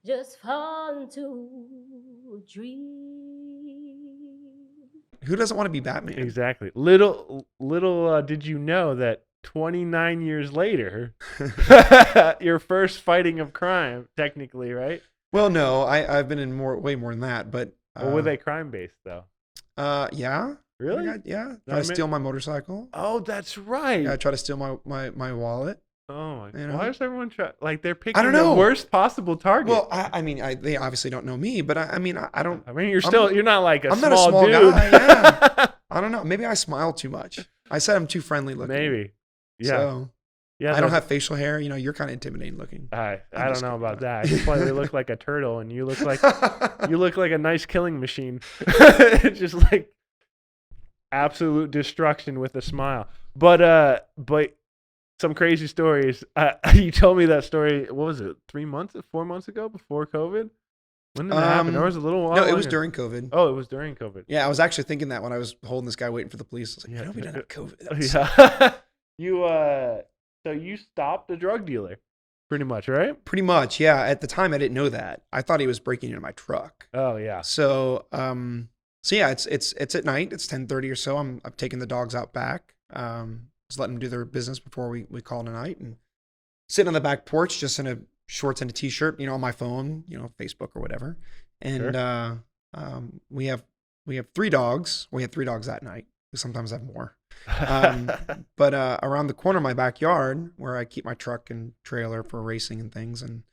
just fall into a dream. Who doesn't want to be Batman? Exactly. Little did you know that 29 years later, your first fighting of crime, technically, right? Well, no, I've been in way more than that, but Or were they crime based though? yeah. Really? Yeah. No, Try to steal my motorcycle. Oh, that's right. Yeah, try to steal my wallet. Oh my! You know? Why does everyone try? Like they're picking don't the know. worst possible target. Well, I mean, they obviously don't know me, but I mean, I don't. I mean, you're not like I'm small not a small dude. guy. Yeah. I don't know. Maybe I smile too much. I said I'm too friendly looking. Maybe. Yeah. So, Yeah. I don't have facial hair. You know, you're kind of intimidating looking. I I'm don't just know kidding. about that. I just probably look like a turtle, and you look like a nice killing machine. It's just like absolute destruction with a smile. But some crazy stories. You told me that story. What was it? 4 months ago, before COVID? When did that happen? Or was it a little while? No, it was longer? during COVID. Oh, it was during COVID. Yeah, I was actually thinking that when I was holding this guy waiting for the police. I was like, Yeah. we don't have COVID. Yeah. So you stopped a drug dealer, pretty much, right? Pretty much, yeah. At the time, I didn't know that. I thought he was breaking into my truck. Oh yeah. So, yeah, it's at night. It's 10:30 or so. I'm taking the dogs out back. Just letting them do their business before we call it a night, and sitting on the back porch just in a shorts and a t-shirt, you know, on my phone, you know, Facebook or whatever. And we have 3 dogs. We had 3 dogs that night. We sometimes have more. But around the corner of my backyard, where I keep my truck and trailer for racing and things, and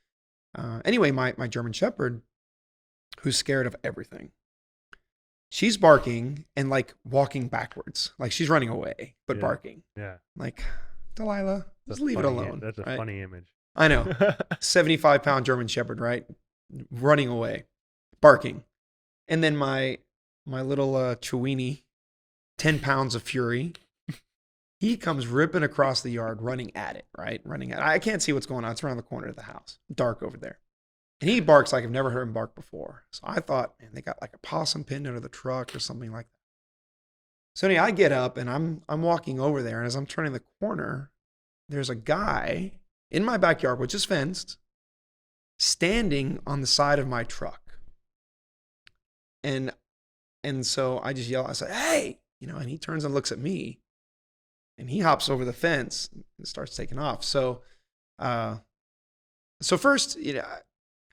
anyway, my German Shepherd, who's scared of everything, she's barking and like walking backwards, like she's running away, but barking. Yeah. Like, Delilah, just leave it alone. That's a right? funny image. I know. 75-pound German Shepherd, right? Running away, barking. And then my little Chiweenie, 10 pounds of fury, he comes ripping across the yard, running at it, right? Running at it. I can't see what's going on. It's around the corner of the house. Dark over there. And he barks like I've never heard him bark before. So I thought, man, they got like a possum pinned under the truck or something like that. So anyway, I get up and I'm walking over there. And as I'm turning the corner, there's a guy in my backyard, which is fenced, standing on the side of my truck. And so I just yell, I say, hey, you know, and he turns and looks at me, and he hops over the fence and starts taking off. So first, you know,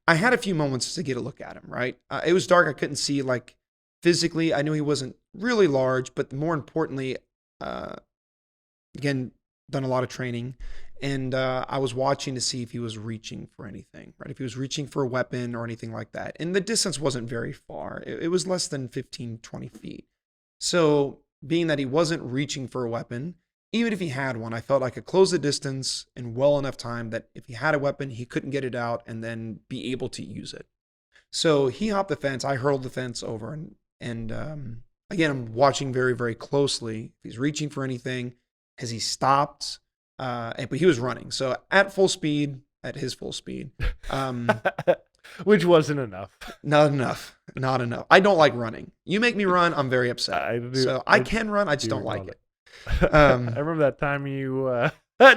I had a few moments to get a look at him, right? It was dark. I couldn't see, like, physically. I knew he wasn't really large, but more importantly, again, done a lot of training. And I was watching to see if he was reaching for anything, right? If he was reaching for a weapon or anything like that. And the distance wasn't very far. It was less than 15, 20 feet. So being that he wasn't reaching for a weapon, even if he had one, I felt I could close the distance in well enough time that if he had a weapon, he couldn't get it out and then be able to use it. So he hopped the fence. I hurled the fence over. And again, I'm watching very, very closely. If he's reaching for anything, has he stopped? But he was running. So at full speed, at his full speed. Which wasn't enough. Not enough. I don't like running. You make me run, I'm very upset. I can run, I just don't like it. I remember that time you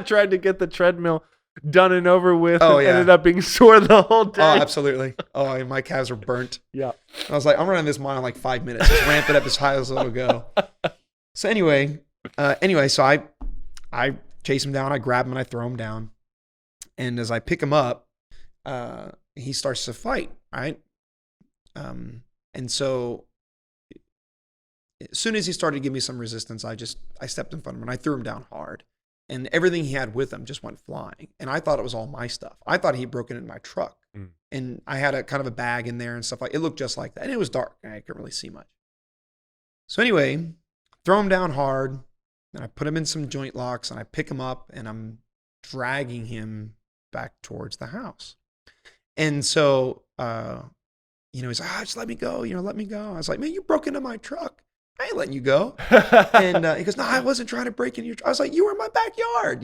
tried to get the treadmill done and over with, and ended up being sore the whole day. Oh, absolutely. Oh, my calves were burnt. Yeah. I was like, I'm running this mile in like 5 minutes. Just ramp it up as high as it'll go. So anyway, so I chase him down, I grab him and I throw him down. And as I pick him up, he starts to fight, right? And so as soon as he started to give me some resistance, I stepped in front of him and I threw him down hard. And everything he had with him just went flying. And I thought it was all my stuff. I thought he'd broken into my truck. And I had a kind of a bag in there and stuff like it looked just like that. And it was dark. I couldn't really see much. So anyway, throw him down hard. And I put him in some joint locks and I pick him up and I'm dragging him back towards the house. And so, he's like, just let me go, let me go. I was like, man, you broke into my truck. I ain't letting you go. And he goes, no, I wasn't trying to break into your truck. I was like, you were in my backyard,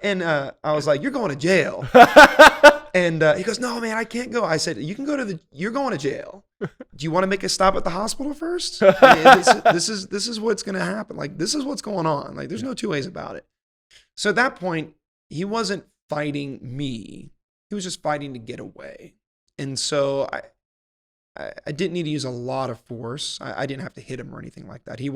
And I was like, you're going to jail. And he goes, no, man, I can't go. I said, you can go you're going to jail. Do you want to make a stop at the hospital first? I mean, this is what's going to happen. Like, this is what's going on. Like, there's no two ways about it. So at that point, he wasn't fighting me. He was just fighting to get away. And so I didn't need to use a lot of force. I didn't have to hit him or anything like that. He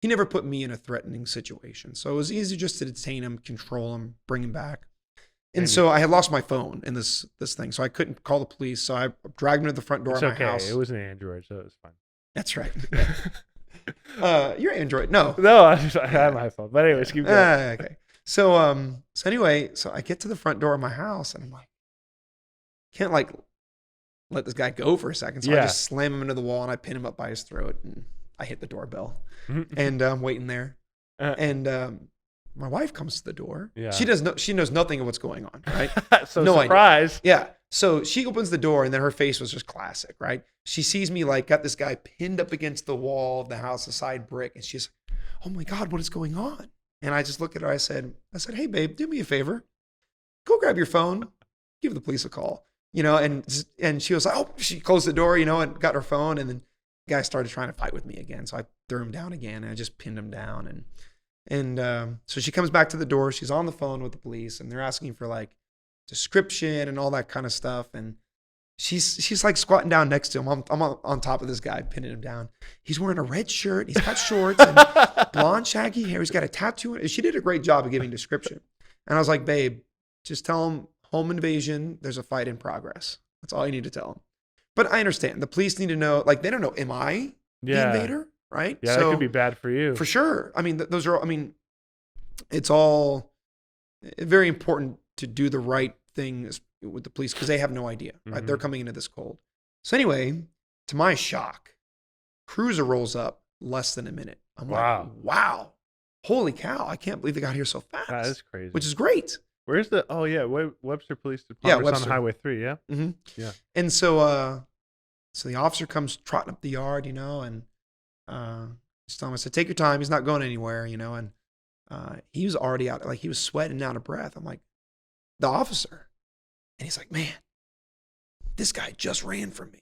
never put me in a threatening situation. So it was easy just to detain him, control him, bring him back. And so I had lost my phone in this thing, so I couldn't call the police. So I dragged him to the front door of my house. It was an Android, so it was fine. That's right. You're Android. No. No, I have my phone. But anyways, keep going. Okay. So anyway, so I get to the front door of my house and I'm like, can't like let this guy go for a second. So I just slam him into the wall and I pin him up by his throat and I hit the doorbell and I'm waiting there. And my wife comes to the door. Yeah. She knows nothing of what's going on, right? So no surprise. Idea. Yeah. So she opens the door and then her face was just classic, right? She sees me like got this guy pinned up against the wall of the house, a side brick, and she's, oh my God, what is going on? And I just look at her. I said, hey babe, do me a favor. Go grab your phone, give the police a call, and she was like, oh, she closed the door, and got her phone. And then the guy started trying to fight with me again. So I threw him down again and I just pinned him down. And so she comes back to the door. She's on the phone with the police and they're asking for like description and all that kind of stuff. And she's like squatting down next to him. I'm on top of this guy, pinning him down. He's wearing a red shirt. He's got shorts and blonde, shaggy hair. He's got a tattoo. She did a great job of giving description. And I was like, babe, just tell him home invasion. There's a fight in progress. That's all you need to tell him. But I understand. The police need to know, like, they don't know, am I the invader? Right? Yeah, so, that could be bad for you. For sure. I mean, it's all very important to do the right things with the police because they have no idea, right? They're coming into this cold. So anyway, to my shock, cruiser rolls up less than a minute. I'm like, wow, holy cow. I can't believe they got here so fast. That is crazy. Which is great. Where's Webster Police Department? Webster. On Highway 3, yeah? Mm-hmm. Yeah. And so the officer comes trotting up the yard, and just tell him, I said, take your time. He's not going anywhere, and he was already out, like he was sweating out of breath. I'm like, the officer. And he's like, man, this guy just ran from me.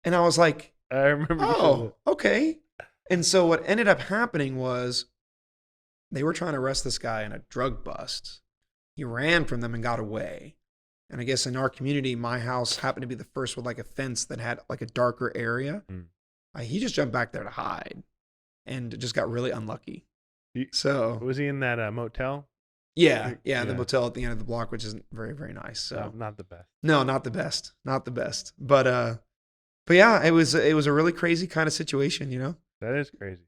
And I was like, I remember. Oh, okay. And so what ended up happening was they were trying to arrest this guy in a drug bust. He ran from them and got away. And I guess in our community, my house happened to be the first with like a fence that had like a darker area. He just jumped back there to hide and just got really unlucky. So was he in that motel? Yeah, the motel at the end of the block, which isn't very, very nice. So not the best. No, not the best. Not the best. But yeah, it was a really crazy kind of situation, That is crazy.